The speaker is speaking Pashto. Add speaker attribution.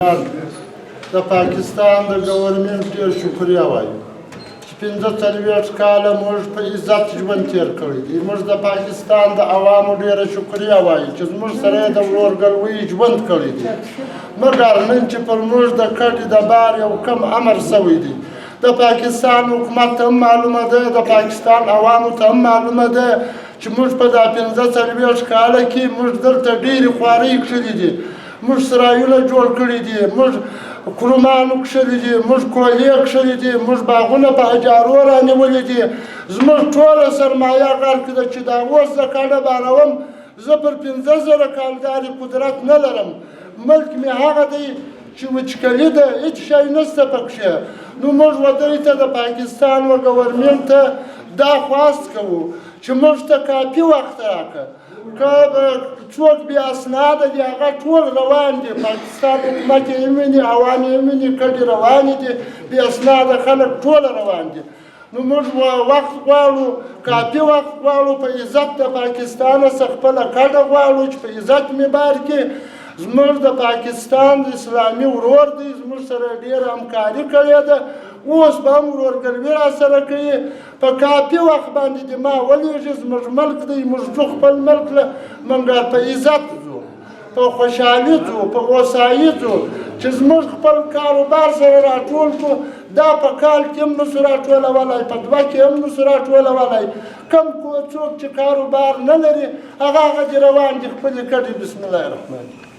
Speaker 1: د پاکستان د ګورنمنټ ډېر شکریه وایو چې 45 کاله موږ په عزت ژوند تېر کړی دی. موږ د پاکستان د عوامو ډېره شکریه وایو چې زموږ سره یې د ورورګلوۍ ژوند کړی دی. مګر نن چې پر موږ د کډې د بار یو کم امر سوی دی، د پاکستان حکومت ته هم معلومه ده، د پاکستان عوامو ته هم معلومه ده چې موږ په دا 45 کاله کې موږ دلته ډېرې خوارۍ کړي دي. موږ سرایونه جوړ کړي دي، موږ کرومانو کښلي دي، موږ کولې کښلي دي، موږ باغونه په اجارو رانیولي دي. زموږ ټوله سرمایه غرق ده چې دا اوس زه کاڼه باروم، زه پر 50,000 کالدارې قدرت نه لرم. ملک مې هغه دی چې وچکلي ده، هېڅ شی نشته پکښې. نو موږ ودې ته د پاکستان و ګورنمنټ ته دا خواست کوو چې موږ ته کافي وخت راکړه. که څوک بې اسناده دي هغه ټول روان دي، پاکستان حکومت یې ویني، عوام یې ویني، کډې روانې دي، بې اسناده خلک ټول روان دي. نو موږ وخت غواړو، کافي وخت غواړو، په عزت د پاکستان څخه خپله کډه غواړو چې په عزت معیار کې زموږ د پاکستان د اسلامي ورور دی، زموږ سره ډېره همکاري کړې ده، اوس به هم ورورګلوي راسره کوي. په کافي وخت باندې دې ما ولېږي، زموږ ملک دی، موږ ځو خپل ملک له موږ په عزت ځو، په خوشحالي ځو، په هوسایي ځو چې زموږ خپل کاروبار سره راټول کړو. دا په کال کې هم نسو راټولولی، په 2 کې هم نسو راټولولی. کم څوک چې کاروبار نه لري هغه دې روان دي خپلې کډې. بسم الله الرحمن الرحیم.